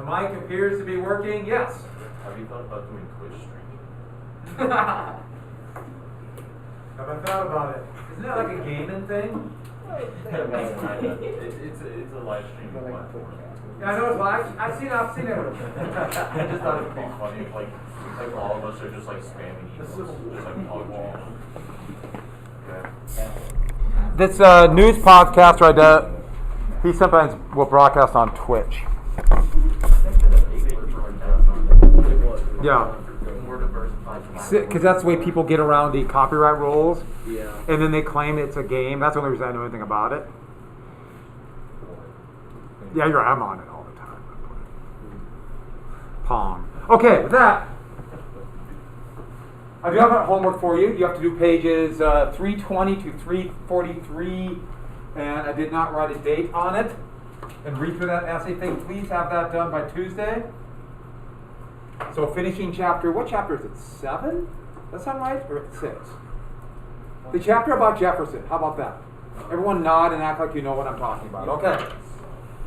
mic appears to be working. Yes. Have you thought about doing Twitch streaming? Have I thought about it? Isn't that like a gaming thing? It's a live streaming platform. Yeah, I know it's live. I've seen it. I just thought it would be funny if like all of us are just like spamming emails, just like talking. This news podcast right there, he sometimes will broadcast on Twitch. Yeah. Because that's the way people get around the copyright rules. Yeah. And then they claim it's a game. That's the only reason I know anything about it. Yeah, I'm on it all the time. Pong. Okay, with that, I do have homework for you. You have to do pages 320 to 343, and I did not write a date on it. And read through that essay thing. Please have that done by Tuesday. So finishing chapter, what chapter is it? 7? Does that sound right? Or 6? The chapter about Jefferson. How about that? Everyone nod and act like you know what I'm talking about. Okay.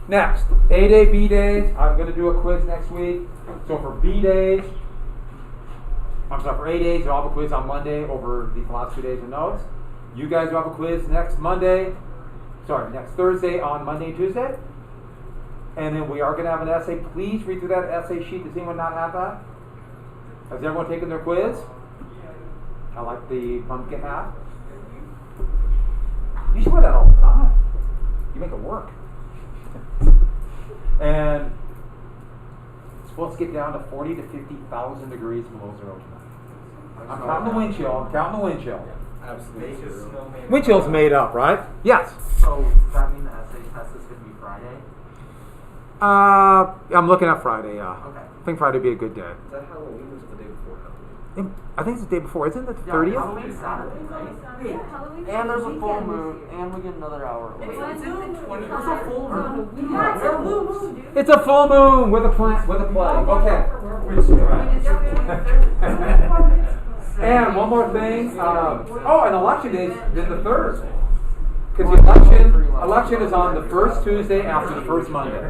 Next, A-Day, B-Days. I'm going to do a quiz next week. So for B-Days, for A-Days, I'll have a quiz on Monday over these last 2 days of notes. You guys will have a quiz next Thursday on Monday and Tuesday. And then we are going to have an essay. Please read through that essay sheet. Does anyone not have that? Has everyone taken their quiz? I like the pumpkin hat. You should wear that all the time. You make it work. And it's supposed to get down to 40 to 50,000 degrees below zero tonight. I'm counting the wind chill. Absolutely. Wind chill's made up, right? Yes. So, does that mean the essay test is going to be Friday? I'm looking at Friday, yeah. Okay. I think Friday would be a good day. Is that Halloween or is it the day before Halloween? I think it's the day before. Isn't it the 30th? Yeah, Halloween's Saturday, right? And there's a full moon, and we get another hour. There's a full moon. It's a full moon with a plague. Okay. And one more thing. And election day is then the 3rd. Because the election is on the first Tuesday after the first Monday.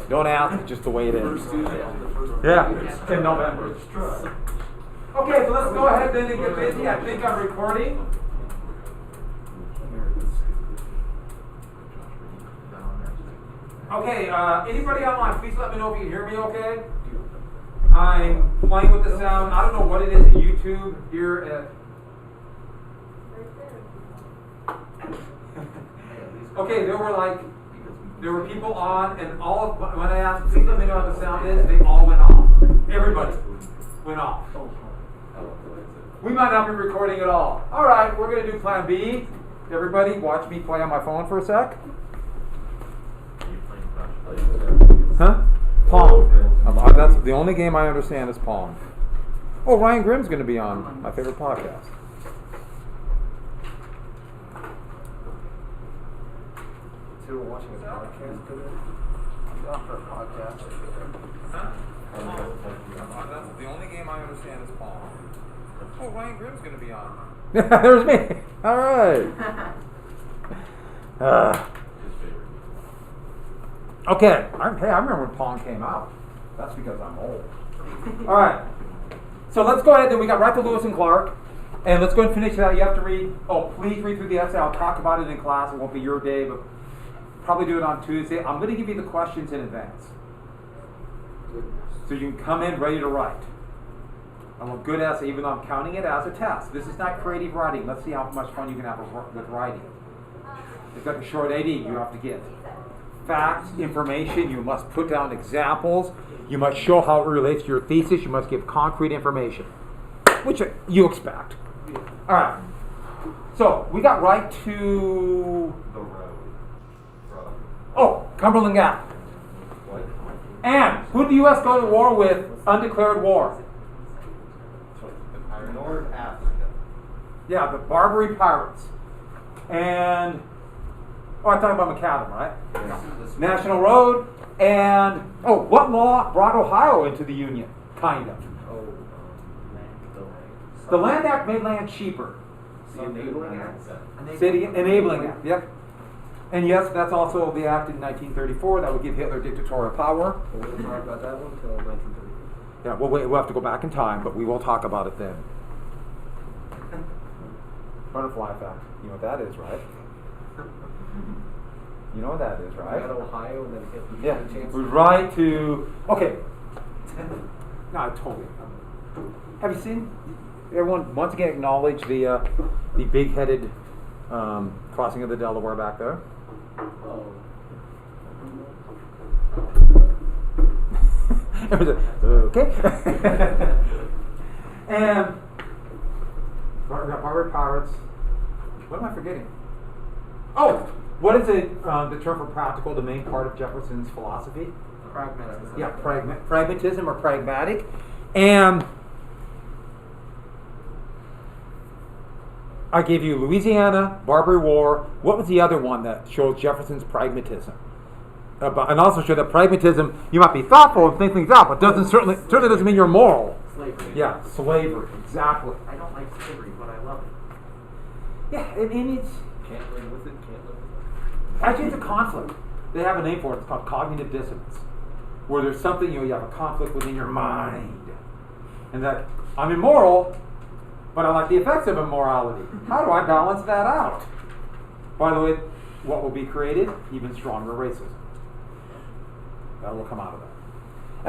Don't ask, it's just the way it is. Yeah, in November. Okay, so let's go ahead then and get busy. I think I'm recording. Okay, anybody online, please let me know if you can hear me okay. I'm playing with the sound. I don't know what it is at YouTube here at... Okay, there were people on, and when I asked, please let me know what the sound is, they all went off. Everybody went off. We might not be recording at all. All right, we're going to do plan B. Everybody, watch me play on my phone for a sec. Huh? Pong. That's the only game I understand is Pong. Oh, Ryan Grimm's going to be on my favorite podcast. So we're watching a podcast today? After a podcast. Huh? That's the only game I understand is Pong. Oh, Ryan Grimm's going to be on. There's me. All right. Okay. I remember when Pong came out. That's because I'm old. All right. So let's go ahead. Then we got right to Lewis and Clark. And let's go and finish that. You have to read. Oh, please read through the essay. I'll talk about it in class. It won't be your day, but probably do it on Tuesday. I'm going to give you the questions in advance. So you can come in ready to write. I'm a good essay, even though I'm counting it as a test. This is not creative writing. Let's see how much fun you can have with writing. It's like a short AD you have to get. Facts, information, you must put down examples. You must show how it relates to your thesis. You must give concrete information, which you expect. All right. So we got right to The road. Cumberland Gap. What? And who did the U.S. go to war with? Undeclared war. North Africa. Yeah, the Barbary Pirates. And I talked about McAdam, right? Yeah. National Road. And what law brought Ohio into the Union? Kind of. The Land Act made land cheaper. The Enabling Act. City Enabling Act. Yep. And yes, that's also the act in 1934 that would give Hitler dictatorial power. But we didn't talk about that one until 1930. Yeah, we'll have to go back in time, but we will talk about it then. Butterfly effect. You know what that is, right? You know what that is, We right? had Ohio and then Hitler. Yeah, had a chance we're to- right to. Okay. No, I totally. Have you seen? Everyone once again acknowledge the big-headed crossing of the Delaware back there. Oh. It was okay. And we got Barbary Pirates. What am I forgetting? Oh, what is it? The term for practical, the main part of Jefferson's philosophy? Pragmatism. Yeah, pragmatism or pragmatic. And I gave you Louisiana, Barbary War. What was the other one that shows Jefferson's pragmatism? And also show that pragmatism, you might be thoughtful and think things out, but certainly doesn't mean you're moral. Slavery. Yeah, slavery, exactly. I don't like slavery, but I love it. Yeah, and it's Can't live with it, can't live with it. actually it's a conflict. They have a name for it. It's called cognitive dissonance, where there's something, you have a conflict within your mind, and that I'm immoral, but I like the effects of immorality. How do I balance that out? By the way, what will be created? Even stronger racism. That will come out of that.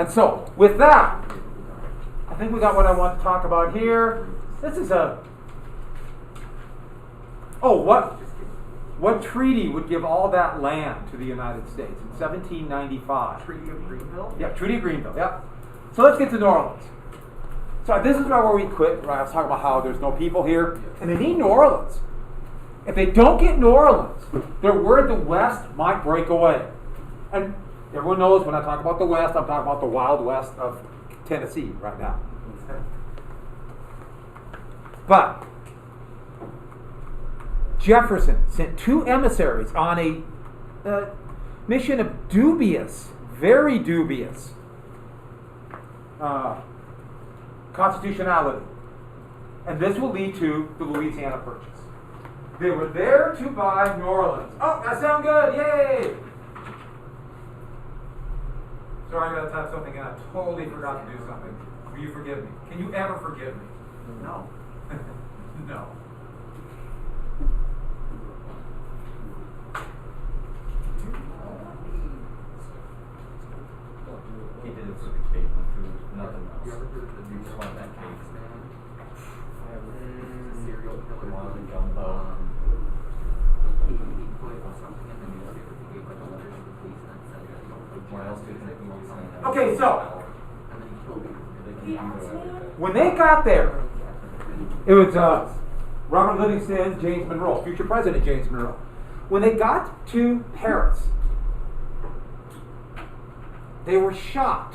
And so, with that, I think we got what I want to talk about here. This is what treaty would give all that land to the United States in 1795? Treaty of Greenville? Yeah, Treaty of Greenville, yeah. So let's get to New Orleans. So this is where we quit, right? I was talking about how there's no people here, and they need New Orleans. If they don't get New Orleans, they're worried the West might break away. And everyone knows when I talk about the West, I'm talking about the Wild West of Tennessee right now. But Jefferson sent 2 emissaries on a mission of dubious, very dubious constitutionality. And this will lead to the Louisiana Purchase. They were there to buy New Orleans. Oh, that sounds good. Yay! Sorry, I gotta type something and I totally forgot to do something. Will you forgive me? Can you ever forgive me? No. No. He did it for the cake and food, nothing else. You ever heard of the You just want that cake. man? Serial killer. Wanted the gumbo. He put something in the newspaper. He gave like a letter to the police and said that What else do you think we want to say? Okay, so and then he killed people. when they got there, it was Robert Livingston, James Monroe, future President James Monroe. When they got to Paris, they were shocked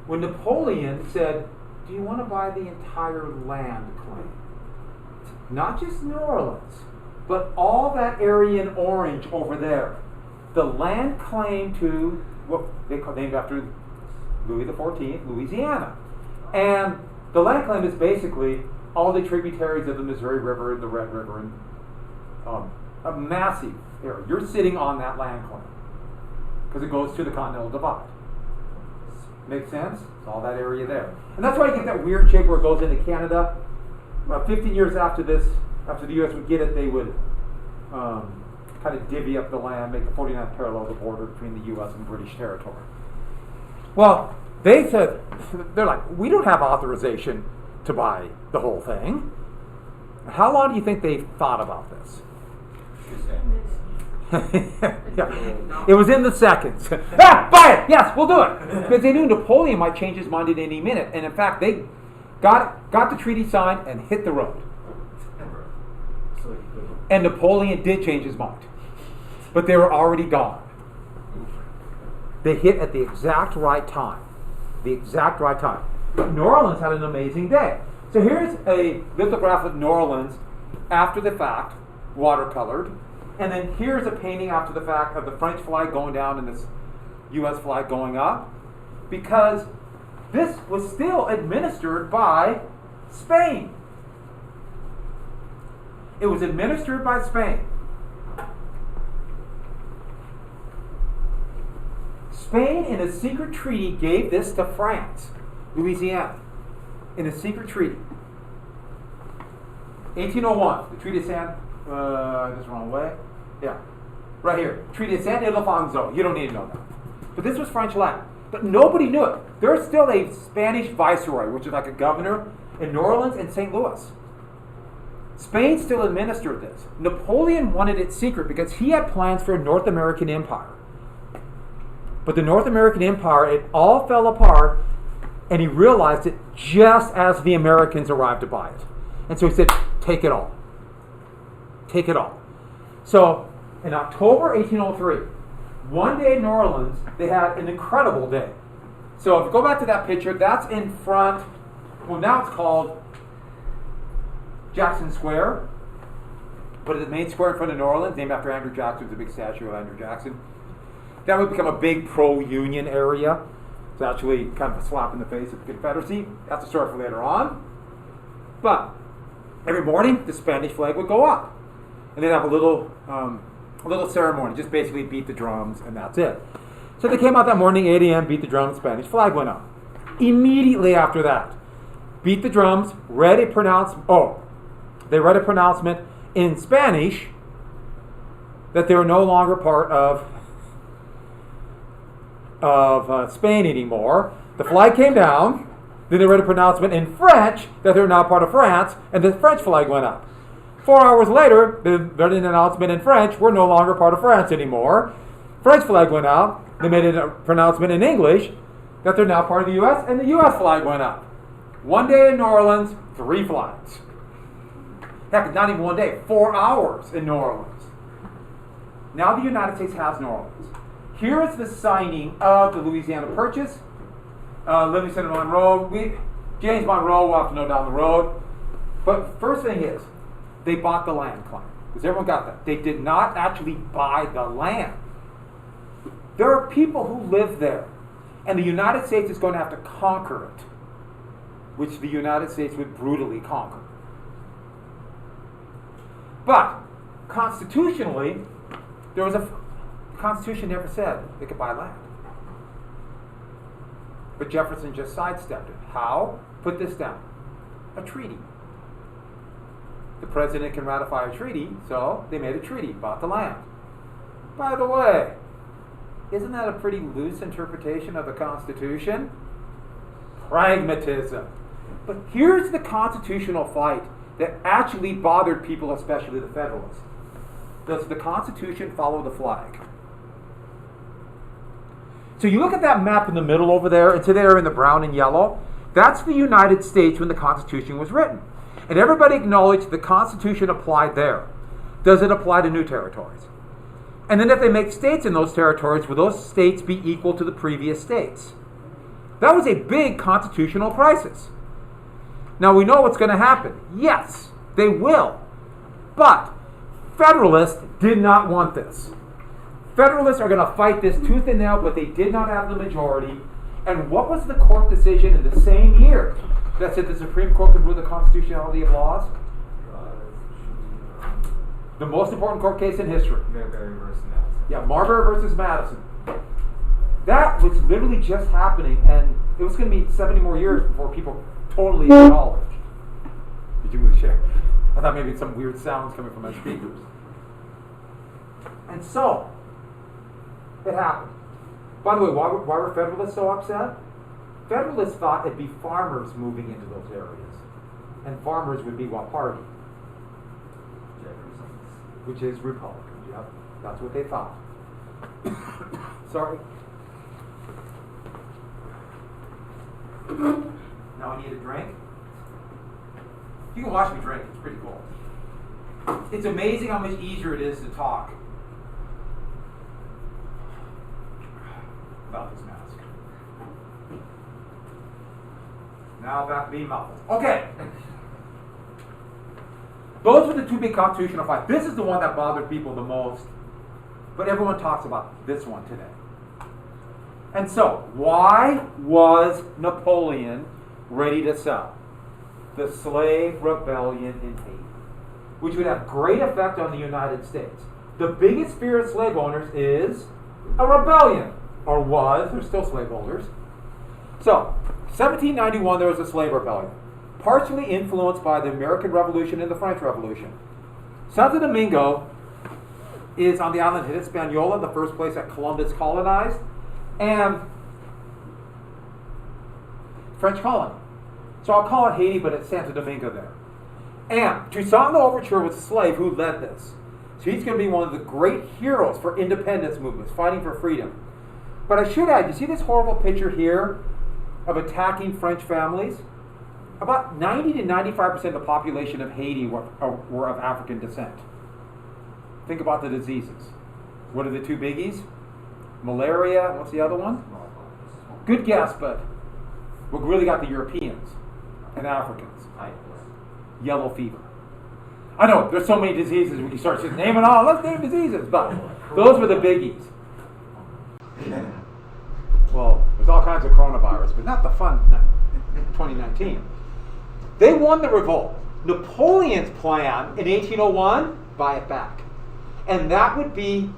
when Napoleon said, "Do you want to buy the entire land claim? Not just New Orleans, but all that area in orange over there. The land claim to what they named after Louis XIV, Louisiana. And the land claim is basically all the tributaries of the Missouri River and the Red River, and a massive area. You're sitting on that land claim because it goes to the Continental Divide. Make sense? It's all that area there. And that's why you get that weird shape where it goes into Canada. About 15 years after this, after the U.S. would get it, they would kind of divvy up the land, make the 49th parallel the border between the U.S. and British territory. Well, they said, they're like, we don't have authorization to buy the whole thing. How long do you think they thought about this? Yeah. It was in the seconds. Buy it! Yes, we'll do it! Because they knew Napoleon might change his mind at any minute. And in fact, they got the treaty signed and hit the road. And Napoleon did change his mind. But they were already gone. They hit at the exact right time. The exact right time. But New Orleans had an amazing day. So here's a lithograph of New Orleans after the fact, watercolored. And then here's a painting after the fact of the French flag going down and this U.S. flag going up. Because this was still administered by Spain. It was administered by Spain. Spain, in a secret treaty, gave this to France, Louisiana, in a secret treaty. 1801, the Treaty of this wrong way. Yeah, right here. Treaty of San Ildefonso. You don't need to know that. But this was French land. But nobody knew it. There's still a Spanish viceroy, which is like a governor in New Orleans and St. Louis. Spain still administered this. Napoleon wanted it secret because he had plans for a North American empire. But the North American empire, it all fell apart, and he realized it just as the Americans arrived to buy it. And so he said, take it all. Take it all. So, in October 1803, one day in New Orleans, they had an incredible day. So if you go back to that picture, that's in front, well, now it's called Jackson Square, but it's the main square in front of New Orleans, named after Andrew Jackson. There's a big statue of Andrew Jackson. That would become a big pro-Union area. It's actually kind of a slap in the face of the Confederacy. That's a story for later on. But every morning, the Spanish flag would go up. And they'd have a little ceremony, just basically beat the drums, and that's it. So they came out that morning, 8 a.m., beat the drums, Spanish flag went up. Immediately after that, beat the drums, they read a pronouncement in Spanish that they were no longer part of Spain anymore. The flag came down, then they read a pronouncement in French that they were now part of France, and the French flag went up. 4 hours later, they read an announcement in French, we're no longer part of France anymore. French flag went out, they made a pronouncement in English that they're now part of the U.S., and the U.S. flag went up. One day in New Orleans, 3 flags. Heck, not even one day, 4 hours in New Orleans. Now the United States has New Orleans. Here is the signing of the Louisiana Purchase. Livingston and Monroe. James Monroe we'll have to know down the road. But first thing is, they bought the land claim. Because everyone got that. They did not actually buy the land. There are people who live there. And the United States is going to have to conquer it. Which the United States would brutally conquer. But, constitutionally, the Constitution never said they could buy land. But Jefferson just sidestepped it. How? Put this down. A treaty. The president can ratify a treaty, so they made a treaty, bought the land. By the way, isn't that a pretty loose interpretation of the Constitution? Pragmatism. But here's the constitutional fight that actually bothered people, especially the Federalists. Does the Constitution follow the flag? So you look at that map in the middle over there, and to there in the brown and yellow, that's the United States when the Constitution was written. And everybody acknowledged the Constitution applied there. Does it apply to new territories? And then if they make states in those territories, will those states be equal to the previous states? That was a big constitutional crisis. Now we know what's going to happen. Yes, they will. But Federalists did not want this. Federalists are going to fight this tooth and nail, but they did not have the majority. And what was the court decision in the same year that said the Supreme Court could rule the constitutionality of laws? The most important court case in history. Marbury versus Madison. Yeah, Marbury versus Madison. That was literally just happening, and it was going to be 70 more years before people totally acknowledged. Did you move the chair? I thought maybe some weird sounds coming from my speakers. And so, it happened. By the way, why were Federalists so upset? Federalists thought it'd be farmers moving into those areas. And farmers would be what party? Jefferson's. Which is Republican. Yep, that's what they thought. Sorry. Now I need a drink. You can watch me drink. It's pretty cool. It's amazing how much easier it is to talk about this mask. Now back to being muffled. Okay. Those were the two big constitutional fights. This is the one that bothered people the most. But everyone talks about this one today. And so, why was Napoleon ready to sell? The slave rebellion in Haiti, which would have great effect on the United States. The biggest fear of slave owners is a rebellion. or was, they're still slaveholders. So, 1791, there was a slave rebellion, partially influenced by the American Revolution and the French Revolution. Santo Domingo is on the island of Hispaniola, the first place that Columbus colonized, and French colony. So I'll call it Haiti, but it's Santo Domingo there. And Toussaint Louverture was a slave who led this. So he's going to be one of the great heroes for independence movements, fighting for freedom. But I should add, you see this horrible picture here of attacking French families? About 90 to 95% of the population of Haiti were of African descent. Think about the diseases. What are the two biggies? Malaria, what's the other one? Good guess, but what really got the Europeans and Africans? Yellow fever. I know, there's so many diseases, we can start just naming all, let's name diseases, but those were the biggies. Well, there's all kinds of coronavirus, but not the fun 2019. They won the revolt. Napoleon's plan in 1801, buy it back. And that would be,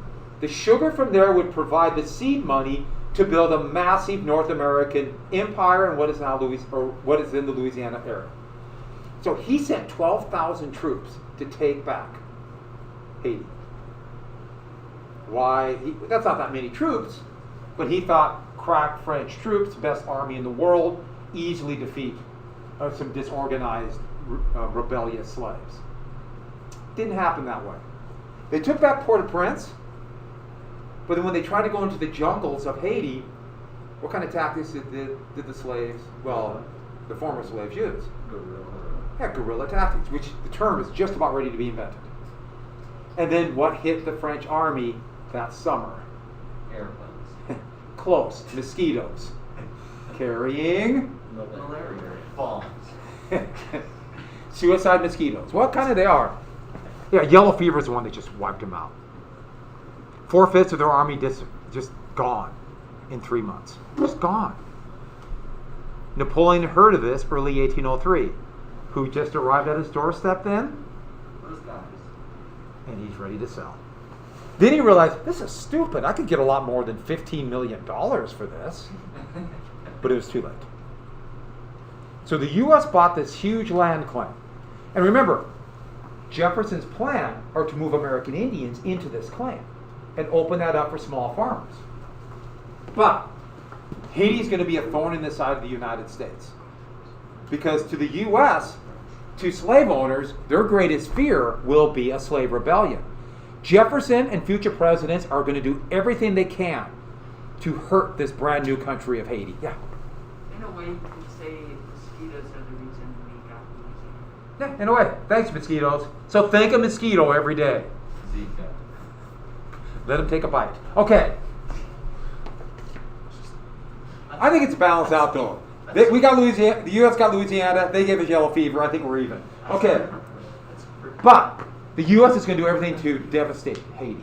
the sugar from there would provide the seed money to build a massive North American empire in what is now what is in the Louisiana area. So he sent 12,000 troops to take back Haiti. Why? That's not that many troops, but he thought crack French troops, best army in the world, easily defeat some disorganized, rebellious slaves. Didn't happen that way. They took back Port-au-Prince, but then when they tried to go into the jungles of Haiti, what kind of tactics did the slaves, well, the former slaves use? Guerrilla tactics, which the term is just about ready to be invented. And then what hit the French army that summer? Airplanes. Close. Mosquitoes. Carrying Malaria. Bombs. suicide mosquitoes. What kind of they are? Yeah, yellow fever is the one that just wiped them out. 4/5 of their army just gone in 3 months. Just gone. Napoleon heard of this early 1803. Who just arrived at his doorstep then? Those guys. And he's ready to sell. Then he realized, this is stupid. I could get a lot more than $15 million for this. But it was too late. So the U.S. bought this huge land claim. And remember, Jefferson's plan are to move American Indians into this claim and open that up for small farmers. But Haiti's going to be a thorn in the side of the United States. Because to the U.S., to slave owners, their greatest fear will be a slave rebellion. Jefferson and future presidents are going to do everything they can to hurt this brand new country of Haiti. Yeah. In a way, you could say mosquitoes are the reason we got Louisiana. Yeah, in a way. Thanks, mosquitoes. So think a mosquito every day. Zika. Let them take a bite. Okay. I think it's balanced out though. We got Louisiana. The U.S. got Louisiana. They gave us yellow fever. I think we're even. Okay. But the U.S. is going to do everything to devastate Haiti.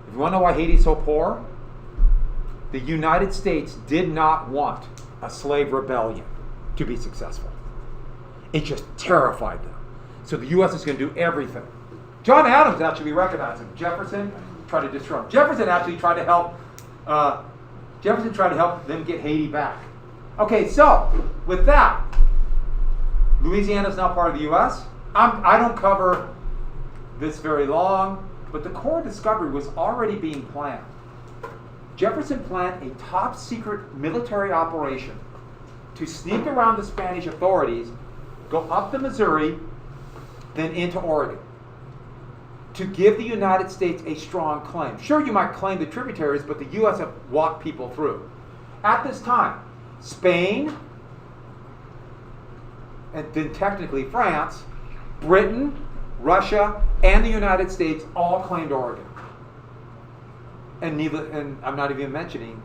If you want to know why Haiti's so poor, the United States did not want a slave rebellion to be successful. It just terrified them. So the U.S. is going to do everything. John Adams actually recognized him. Jefferson tried to destroy him. Jefferson actually tried to help. Jefferson tried to help them get Haiti back. Okay, so with that, Louisiana is now part of the U.S. I don't cover this very long, but the core discovery was already being planned. Jefferson planned a top secret military operation to sneak around the Spanish authorities, go up the Missouri, then into Oregon, to give the United States a strong claim. Sure, you might claim the tributaries, but the U.S. have walked people through. At this time, Spain, and then technically France, Britain, Russia, and the United States all claimed Oregon. And I'm not even mentioning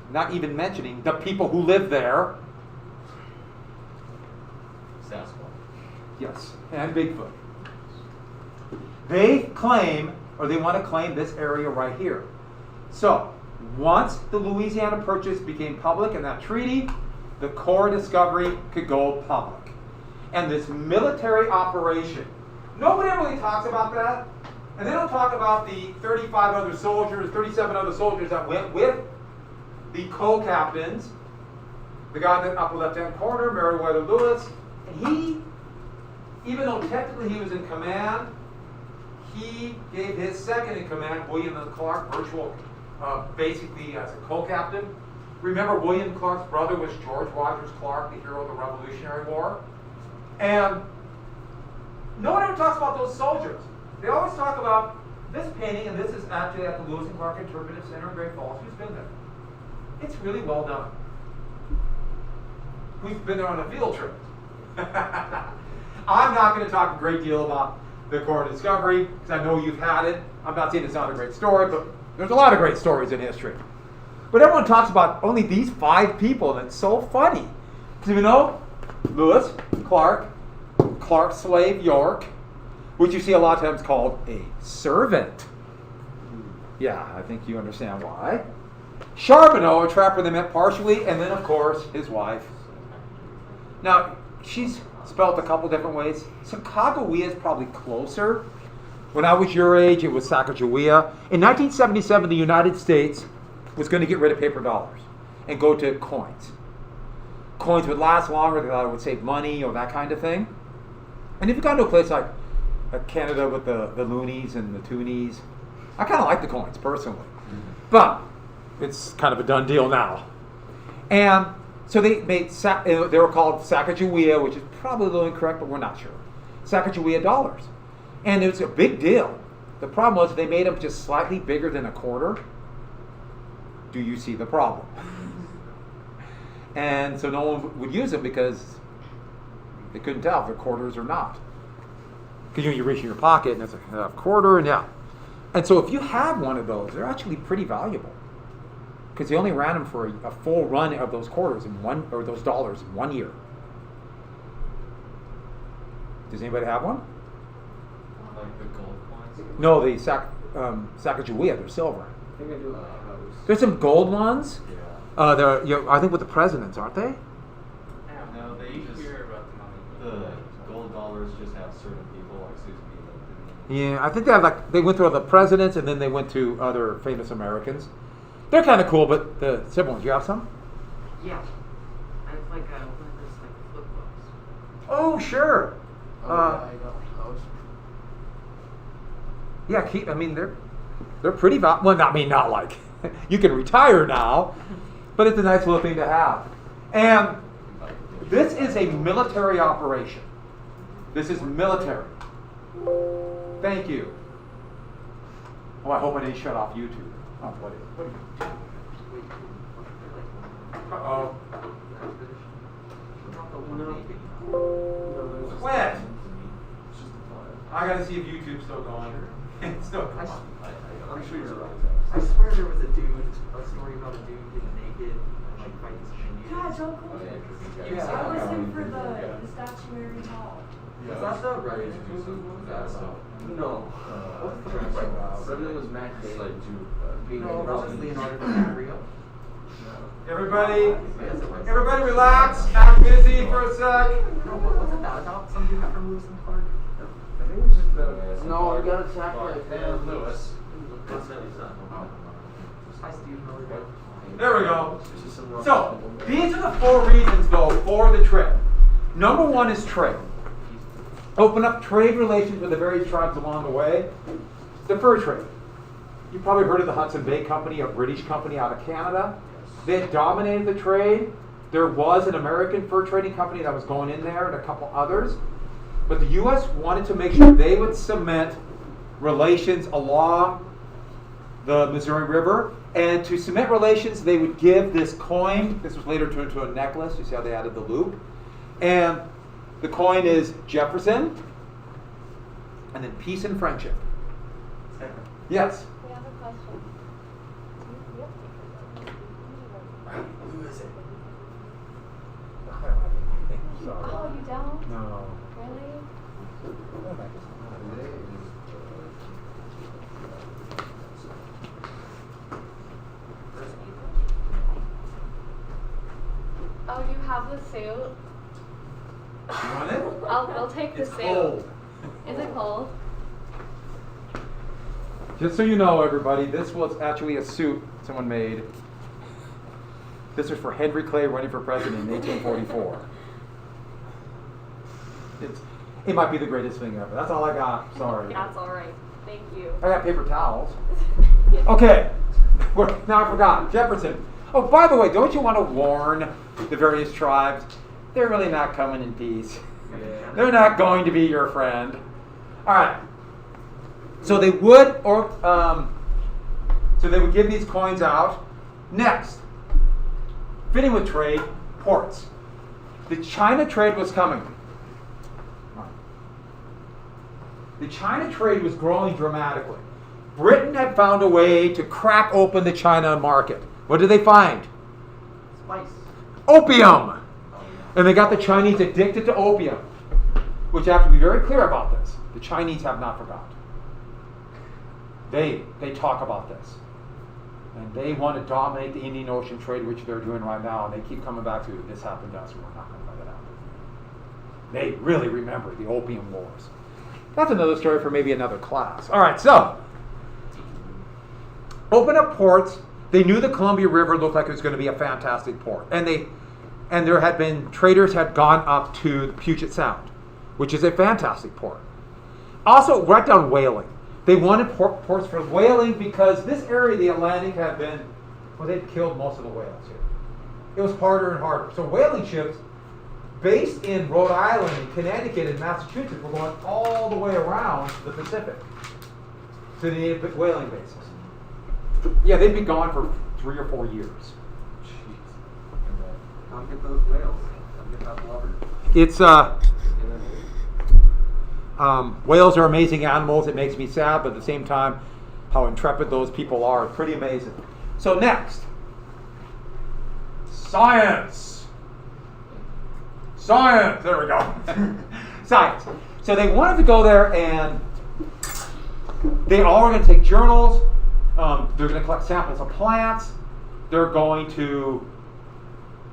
the people who live there. Sasquatch. Yes, and Bigfoot. They claim, or they want to claim this area right here. So, once the Louisiana Purchase became public in that treaty, the core discovery could go public. And this military operation, nobody really talks about that. And they don't talk about the 37 other soldiers that went with the co-captains, the guy in the upper left-hand corner, Meriwether Lewis, and he, even though technically he was in command, he gave his second in command, William Clark, basically as a co-captain. Remember, William Clark's brother was George Rogers Clark, the hero of the Revolutionary War. And no one ever talks about those soldiers. They always talk about this painting, and this is actually at the Lewis and Clark Interpretive Center in Great Falls. Who's been there? It's really well done. Who's been there on a field trip? I'm not going to talk a great deal about the Corps Discovery, because I know you've had it. I'm not saying it's not a great story, but there's a lot of great stories in history. But everyone talks about only these 5 people, and it's so funny. Because you know, Lewis, Clark, Clark's slave York, which you see a lot of times called a servant. Yeah, I think you understand why. Charbonneau, a trapper they met partially, and then of course his wife. Now, she's spelled a couple different ways. Sacagawea is probably closer. When I was your age, it was Sacagawea. In 1977, the United States was going to get rid of paper dollars and go to coins. Coins would last longer, they thought it would save money or that kind of thing. And if you got to a place like Canada with the loonies and the toonies, I kind of like the coins personally. But it's kind of a done deal now. And so they made, they were called Sacagawea, which is probably a little incorrect, but we're not sure. Sacagawea dollars. And it was a big deal. The problem was they made them just slightly bigger than a quarter. Do you see the problem? And so no one would use them because they couldn't tell if they're quarters or not. Because you reach in your pocket and it's a quarter, and yeah. And so if you have one of those, they're actually pretty valuable. Because they only ran them for a full run of those quarters or those dollars in 1 year. Does anybody have one? Like the gold coins? No, the Sacagawea, they're silver. I think I do have a house. There's some gold ones. Yeah. They're, I think with the presidents, aren't they? No, they just hear about the gold dollars just have certain people like Susan B. Yeah, I think they have they went through all the presidents and then they went to other famous Americans. They're kind of cool, but the simple ones. You have some? Yeah. I have one of those flip books. Oh, sure. I got a house. Yeah, I mean they're pretty valuable. Well, not like you can retire now, but it's a nice little thing to have. And this is a military operation. This is military. Thank you. Oh, I hope I didn't shut off YouTube. Oh, what are you doing? Uh-oh. No, Quit! I gotta see if YouTube's still going. It's still going. I'm sure you're right. I swear there was a story about a dude getting naked and like fighting some Indians. Yeah, Joe Cool. Yeah. I was in for the statuary hall. Is that the Revenant movie? No. What's the first Revenant was Matt Damon. No, that was Leonardo DiCaprio. Everybody relax. I'm busy for a sec. No, what's it about? Some dude from Lewis and Clark? I think it was just no, I got attacked by And Lewis. Hi, Steve. How are you? There we go. So, these are the 4 reasons, though, for the trip. Number 1 is trade. Open up trade relations with the various tribes along the way. The fur trade. You've probably heard of the Hudson Bay Company, a British company out of Canada. They had dominated the trade. There was an American fur trading company that was going in there and a couple others. But the U.S. wanted to make sure they would cement relations along the Missouri River. And to cement relations, they would give this coin. This was later turned into a necklace. You see how they added the loop. And the coin is Jefferson. And then peace and friendship. Yes? We have a question. Who is it? Oh, you don't? No. Really? Oh, you have the suit? You want it? We'll take the It's suit. cold. Is it cold? Just so you know, everybody, this was actually a suit someone made. This was for Henry Clay running for president in 1844. It might be the greatest thing ever. That's all I got. Sorry. That's all right. Thank you. I got paper towels. Okay. Now I forgot. Jefferson. Oh, by the way, don't you want to warn the various tribes? They're really not coming in peace. They're not going to be your friend. All right. So they would, so they would give these coins out. Next, fitting with trade, ports. The China trade was coming. The China trade was growing dramatically. Britain had found a way to crack open the China market. What did they find? Spice. Opium! And they got the Chinese addicted to opium, which I have to be very clear about this. The Chinese have not forgotten. They talk about this. And they want to dominate the Indian Ocean trade, which they're doing right now. And they keep coming back to, this happened to us, we're not going to let it happen. They really remember the Opium Wars. That's another story for maybe another class. All right, so open up ports. They knew the Columbia River looked like it was going to be a fantastic port. And there had been, traders had gone up to the Puget Sound, which is a fantastic port. Also, right down whaling. They wanted ports for whaling because this area of the Atlantic had been, well, they'd killed most of the whales here. It was harder and harder. So whaling ships based in Rhode Island and Connecticut and Massachusetts were going all the way around the Pacific to the native whaling bases. Yeah, they'd be gone for 3 or 4 years. Come get those whales. Come get that blubber. It's whales are amazing animals. It makes me sad, but at the same time, how intrepid those people are, pretty amazing. So next, science. Science. There we go. Science. So they wanted to go there, and they all are going to take journals. They're going to collect samples of plants. They're going to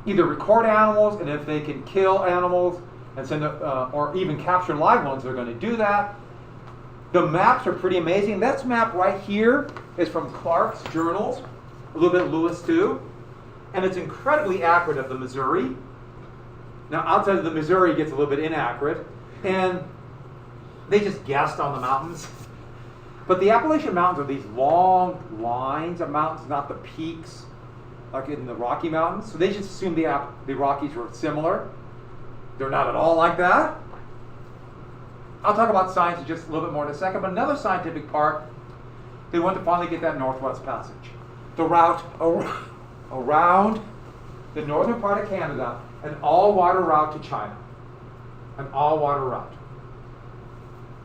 either record animals, and if they can kill animals and send or even capture live ones, they're going to do that. The maps are pretty amazing. This map right here is from Clark's journals, a little bit Lewis too, and it's incredibly accurate of the Missouri. Now outside of the Missouri it gets a little bit inaccurate, and they just guessed on the mountains. But the Appalachian Mountains are these long lines of mountains, not the peaks like in the Rocky Mountains. So they just assumed the Rockies were similar. They're not at all like that. I'll talk about science in just a little bit more in a second, but another scientific part, they want to finally get that Northwest Passage. The route around the northern part of Canada, an all-water route to China. An all-water route.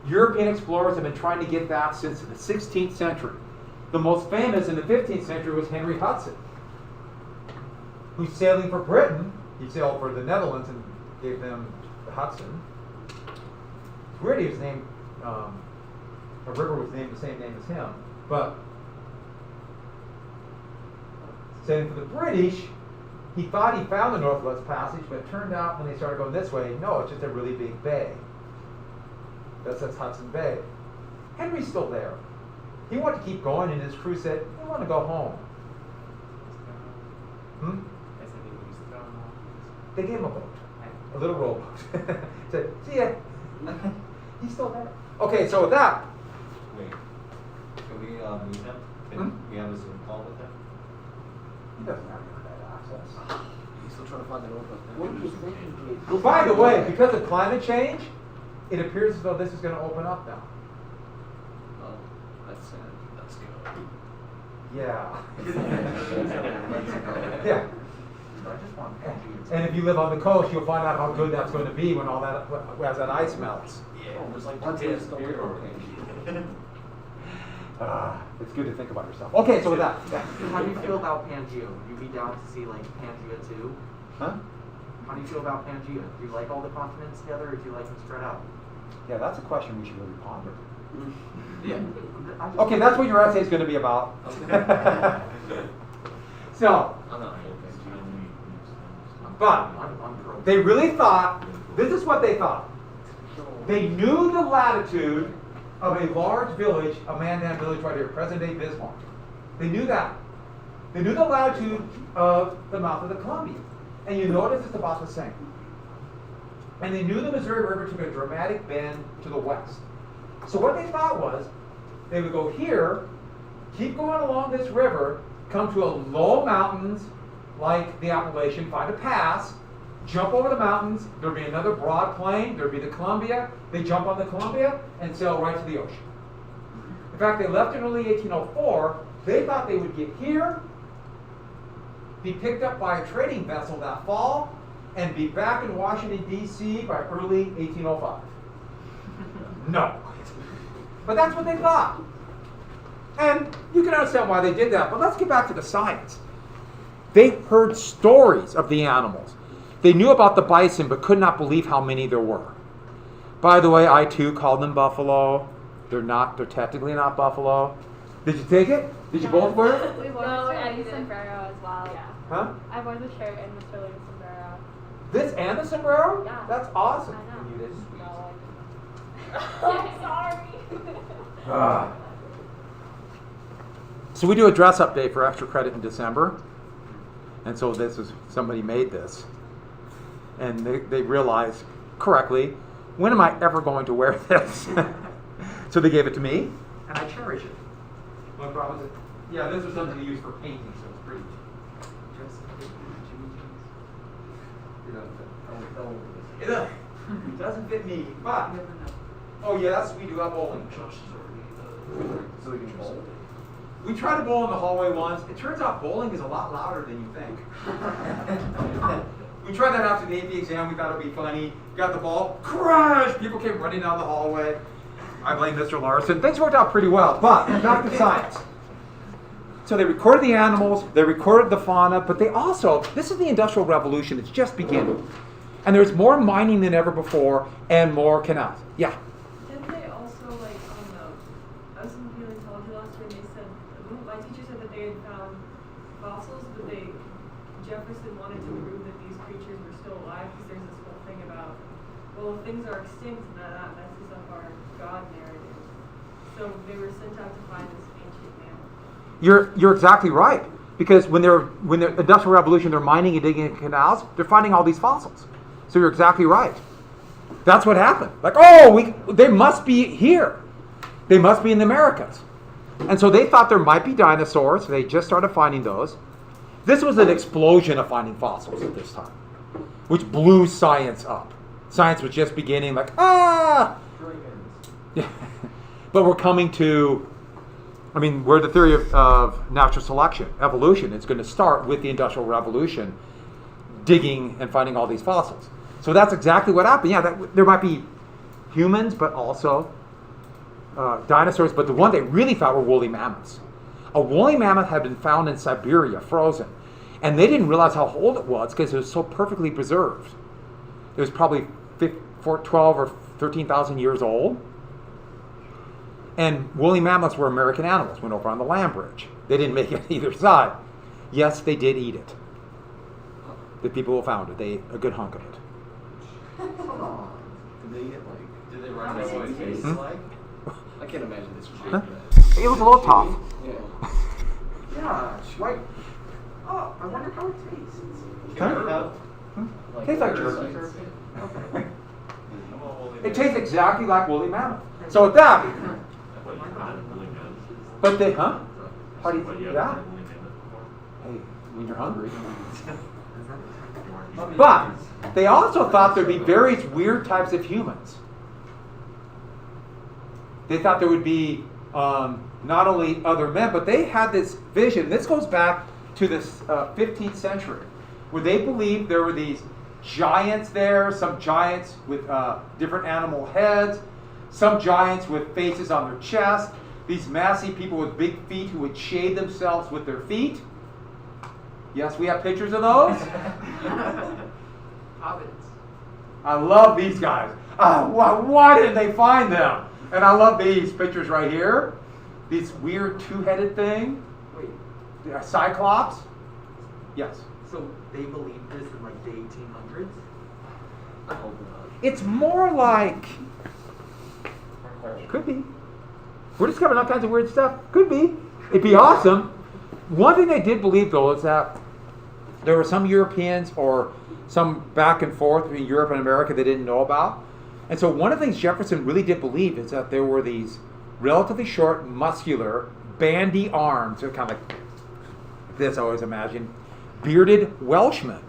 European explorers have been trying to get that since the 16th century. The most famous in the 15th century was Henry Hudson, who's sailing for Britain. He sailed for the Netherlands and gave them the Hudson. It's weird he was named, a river was named the same name as him, but sailing for the British, he thought he found the Northwest Passage, but it turned out when they started going this way, no, it's just a really big bay. That's Hudson Bay. Henry's still there. He wanted to keep going, and his crew said, "I want to go home." They gave him a boat, a little rowboat. Said, "See ya." He's still there. Okay, so with that, Wait, can we meet him? Can we have a Zoom call with him? he doesn't have internet access. He's still trying to find the Northwest. What do you think? Well, by the way, because of climate change, it appears as though this is going to open up now. Oh, that's sad. That's good. Yeah. Yeah. Yeah. And if you live on the coast, you'll find out how good that's going to be when all that, as that ice melts. Yeah. There's like one day still It's good to think about yourself. Okay, so with that, yeah. How do you feel about Pangea? Would you be down to see like Pangea too? Huh? How do you feel about Pangea? Do you like all the continents together, or do you like them spread out? Yeah, that's a question we should really ponder. Yeah. Okay, that's what your essay is going to be about. So, I'm not okay. but I'm pro. they really thought, this is what they thought. They knew the latitude of a large village, a Mandan village right here, present-day Bismarck. They knew that. They knew the latitude of the mouth of the Columbia. And you notice it's about the same. And they knew the Missouri River took a dramatic bend to the west. So what they thought was, they would go here, keep going along this river, come to a low mountains like the Appalachian, find a pass, jump over the mountains, there'll be another broad plain, there'll be the Columbia, they jump on the Columbia and sail right to the ocean. In fact, they left in early 1804, they thought they would get here, be picked up by a trading vessel that fall, and be back in Washington, D.C. by early 1805. No. But that's what they thought. And you can understand why they did that, but let's get back to the science. They heard stories of the animals. They knew about the bison, but could not believe how many there were. By the way, I too called them buffalo. They're technically not buffalo. Did you take it? Did you both wear it? We wore No, the shirt I and the didn't. sombrero as well. Yeah. Huh? I wore the shirt and Mr. Lee's sombrero. This and the sombrero? Yeah. That's awesome. I know. And you didn't? No, I'm sorry. Ah. So we do a dress-up day for extra credit in December. And so somebody made this. And they realized correctly, when am I ever going to wear this? So they gave it to me, and I cherish it. No problem with it. Yeah, this was something to use for painting, so it's pretty. It doesn't fit me, but oh yes, we do have bowling. So we can bowl. We tried to bowl in the hallway once. It turns out bowling is a lot louder than you think. We tried that after the AP exam. We thought it would be funny. Got the ball, crash! People came running down the hallway. I blame Mr. Larson. Things worked out pretty well, but back to science. So they recorded the animals, they recorded the fauna, but they also, this is the Industrial Revolution, it's just beginning. And there's more mining than ever before and more canals. Yeah? Didn't they also, like, on the, I was in paleontology last year, and they said, my teacher said that they had found fossils, but Jefferson wanted to prove that these creatures were still alive, because there's this whole thing about, well, if things are extinct, then that messes up our God narrative. So they were sent out to find this ancient mammoth. You're exactly right. Because when the Industrial Revolution, they're mining and digging canals, they're finding all these fossils. So you're exactly right. That's what happened. Like, oh, they must be here. They must be in the Americas. And so they thought there might be dinosaurs. They just started finding those. This was an explosion of finding fossils at this time, which blew science up. Science was just beginning, like, ah! Yeah. But we're coming to, where the theory of natural selection, evolution, is going to start with the Industrial Revolution, digging and finding all these fossils. So that's exactly what happened. Yeah, there might be humans, but also dinosaurs. But the one they really found were woolly mammoths. A woolly mammoth had been found in Siberia, frozen. And they didn't realize how old it was because it was so perfectly preserved. It was probably 12 or 13,000 years old. And woolly mammoths were American animals, went over on the land bridge. They didn't make it either side. Yes, they did eat it. The people who found it, they ate a good hunk of it. Did they run into what it tastes like? I can't imagine this was Huh? It was a little tough. Yeah, right. Oh, I wonder how it tastes. Huh? Tastes like jerky. It tastes exactly like woolly mammoth. So with that, but they, huh? How do you, yeah? Hey, when you're hungry. But they also thought there'd be various weird types of humans. They thought there would be not only other men, but they had this vision. This goes back to the 15th century, where they believed there were these giants there, some giants with different animal heads, some giants with faces on their chest, these massive people with big feet who would shade themselves with their feet. Yes, we have pictures of those. Hobbits. I love these guys. Why did they find them? And I love these pictures right here. This weird two-headed thing. Wait, A cyclops. Yes. so they believed this in like the 1800s? I hope not. It's more like... Could be. We're discovering all kinds of weird stuff. Could be. It'd be awesome. One thing they did believe, though, is that there were some Europeans or some back and forth between Europe and America they didn't know about. And so one of the things Jefferson really did believe is that there were these relatively short, muscular, bandy arms, so kind of like this, I always imagine, bearded Welshmen,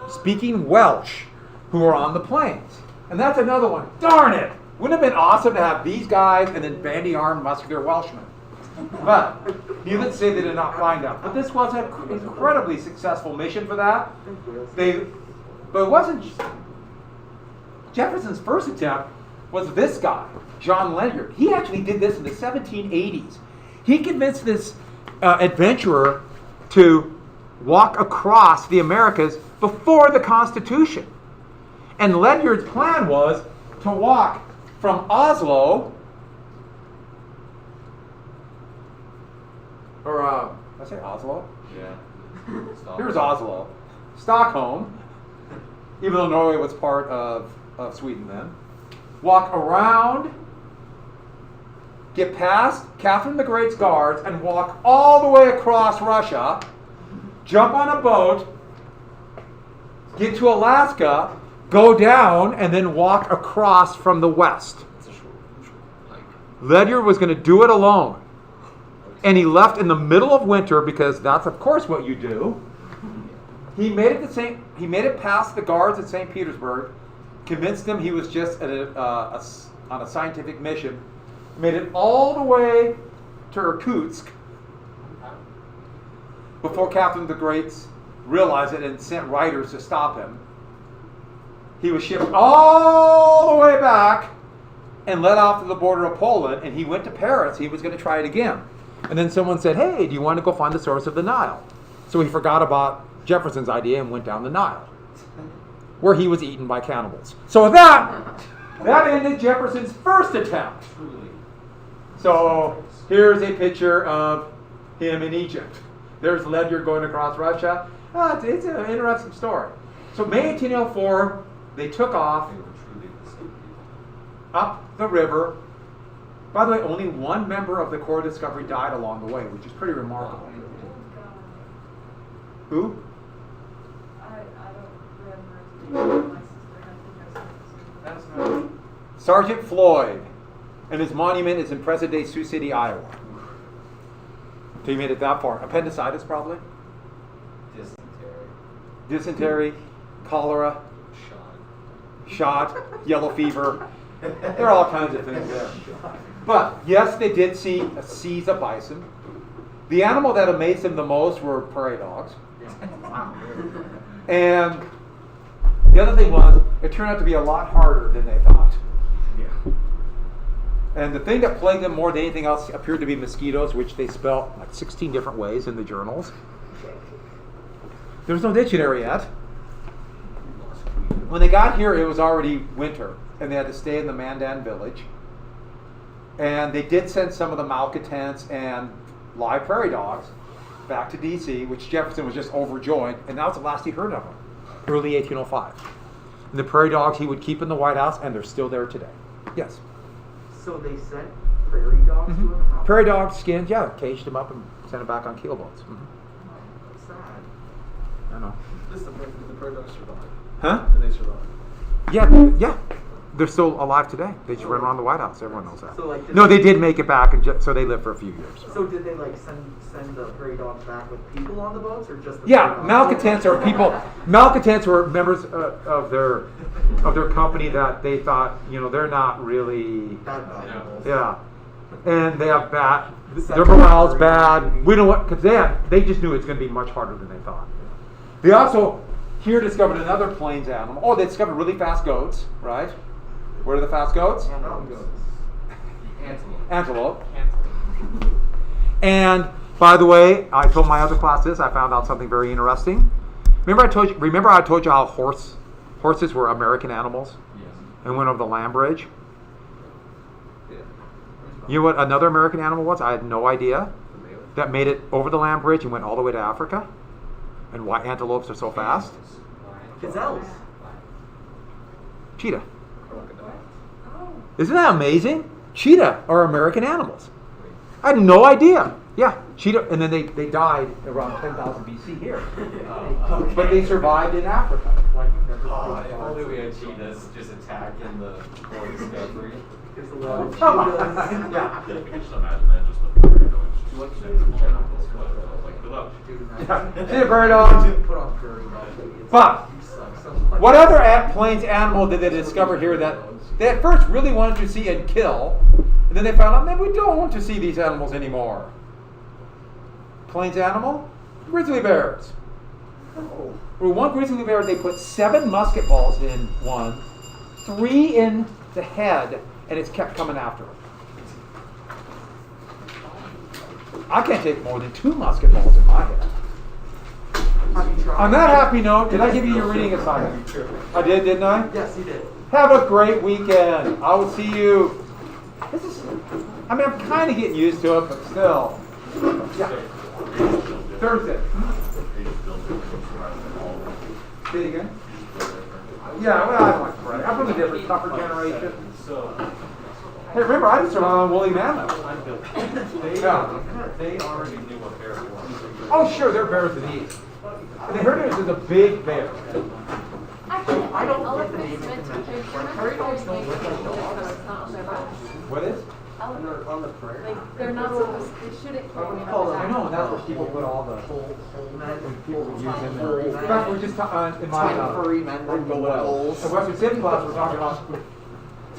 speaking Welsh, who were on the plains. And that's another one. Darn it! Wouldn't it have been awesome to have these guys and then bandy-armed, muscular Welshmen? But needless to say, they did not find out. But this was an incredibly successful mission for that. But it wasn't Jefferson's first attempt. Was this guy, John Ledyard. He actually did this in the 1780s. He convinced this adventurer to walk across the Americas before the Constitution. And Ledyard's plan was to walk from Oslo, or did I say Oslo? Yeah. Here's Oslo. Stockholm, even though Norway was part of Sweden then. Walk around, get past Catherine the Great's guards, and walk all the way across Russia, jump on a boat, get to Alaska, go down, and then walk across from the west. Ledyard was going to do it alone. And he left in the middle of winter because that's, of course, what you do. He made it past the guards at St. Petersburg, convinced them he was just on a scientific mission, made it all the way to Irkutsk before Catherine the Great realized it and sent riders to stop him. He was shipped all the way back and led off to the border of Poland, and he went to Paris. He was going to try it again. And then someone said, hey, do you want to go find the source of the Nile? So he forgot about Jefferson's idea and went down the Nile, where he was eaten by cannibals. So that ended Jefferson's first attempt. So here's a picture of him in Egypt. There's Ledyard going across Russia. It's an interesting story. So May 1804, they took off up the river. By the way, only one member of the Corps of Discovery died along the way, which is pretty remarkable. Who? I don't remember. My sister had to Sergeant Floyd, and his monument is in present-day Sioux City, Iowa. So you made it that far. Appendicitis, probably? Dysentery, cholera, shot, yellow fever. There are all kinds of things there. But yes, they did seize a bison. The animal that amazed them the most were prairie dogs. And the other thing was, it turned out to be a lot harder than they thought. And the thing that plagued them more than anything else appeared to be mosquitoes, which they spelled like 16 different ways in the journals. There was no dictionary yet. When they got here, it was already winter, and they had to stay in the Mandan village. And they did send some of the malcontents and live prairie dogs back to D.C., which Jefferson was just overjoyed, and that was the last he heard of them, early 1805. And the prairie dogs he would keep in the White House, and they're still there today. Yes? So they sent prairie dogs to him? Prairie dogs, skins, yeah, caged them up and sent them back on keelboats. That's sad. I know. Did the prairie dogs survive? Huh? Did they survive? Yeah. They're still alive today. They just run around the White House. Everyone knows that. So, like, No, they did make it back, and so they lived for a few years. So did they like send the prairie dogs back with people on the boats, or just the Yeah, prairie dogs? malcontents are people. Malcontents were members of their company that they thought, they're not really. Bad animals. Yeah, and they have bad. Their morale's bad. We don't want because they just knew it's going to be much harder than they thought. They also here discovered another plains animal. Oh, they discovered really fast goats, right? What are the fast goats? Antelope. And by the way, I told my other class this. I found out something very interesting. Remember I told you how horses were American animals, and went over the land bridge. You know what another American animal was? I had no idea. That made it over the land bridge and went all the way to Africa. And why antelopes are so fast? Gazelles. Cheetah. Isn't that amazing? Cheetah are American animals. I had no idea. Yeah, cheetah, and then they died around 10,000 BC here. Okay. But they survived in Africa. Oh, if only we had cheetahs just attacking the core discovery. There's a lot of Come on. cheetahs. Yeah. You can just imagine that just a bird going like, good luck. See you, Birdo. Put on furry dog. But You suck so much. what other plains animal did they discover here that they at first really wanted to see and kill, and then they found out, man, we don't want to see these animals anymore. Plains animal? Grizzly bears. Oh. Well, one grizzly bear, they put 7 musket balls in one, 3 in the head, and it's kept coming after him. I can't take more than 2 musket balls in my head. On that happy note, did I give you your reading assignment? I did, didn't I? Yes, you did. Have a great weekend. I will see you. I'm kind of getting used to it, but still. Yeah. Thursday. Say it again? Yeah, well, I don't like Fred. I'm from a different, tougher generation. Hey, remember, I didn't survive on woolly mammoths. They already knew what bears were. Oh, sure, they're bears in the east. And they heard there's a big bear. Actually, I don't elephants get the name meant to of do. the Remember dogs there's don't look like dogs. so it's not on their back. What is? Elephants. On the prairie. Like, they're not supposed, they shouldn't carry them call on I their know, back. and that's where people put all the Hole men. people would use them. Hole In men. fact, we're just in my Tiny furry men that go with holes. in Western Civic class, we're talking about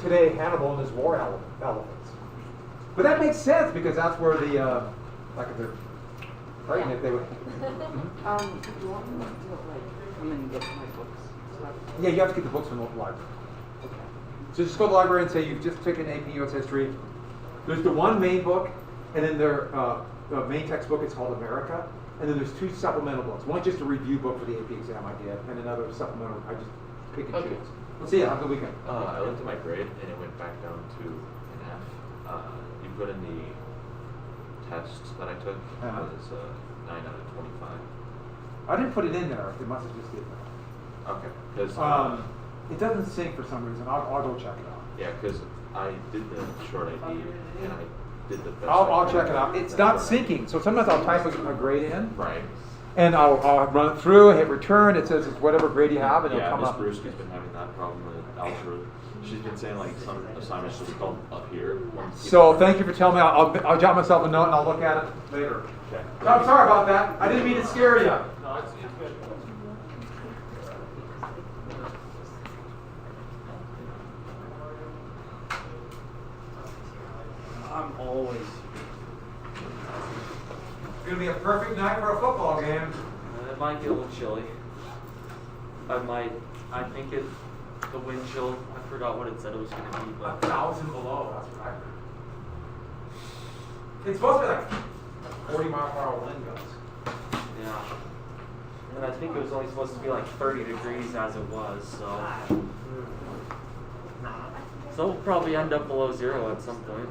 today Hannibal and his war elephants. But that makes sense because that's where the like if they're pregnant, they would. Do you want me to like come and get my books? Yeah, you have to get the books from the local library. So just go to the library and say you've just taken AP US History. There's the one main book, and then their main textbook is called America, and then there's 2 supplemental books. One just a review book for the AP exam I did, and another supplemental. I just pick and choose. Let's see ya. Have a good weekend. I looked at my grade and it went back down to an F. You put in the test that I took. It was 9 out of 25. I didn't put it in there. It must have just did that. Okay. Because It doesn't sync for some reason. I'll go check it out. yeah, because I did the short ID and I did the best. I'll check it out. It's not syncing, so sometimes I'll type a grade in, Right. and I'll run it through, hit return. It says it's whatever grade you have, and it'll Yeah, come Miss up. Brewski's been having that problem with algebra. She's been saying like some assignments just called up here. So thank you for telling me. I'll jot myself a note and I'll look at it later. Okay. So I'm sorry about that. I didn't mean to scare you. No, it's good. I'm always. It's gonna be a perfect night for a football game. It might get a little chilly. I think the wind chill, I forgot what it said it was going to be, but 1,000 below. That's what I heard. It's supposed to be like 40-mile-per-hour wind gusts. yeah. And I think it was only supposed to be like 30 degrees as it was, so. So we'll probably end up below 0 at some point.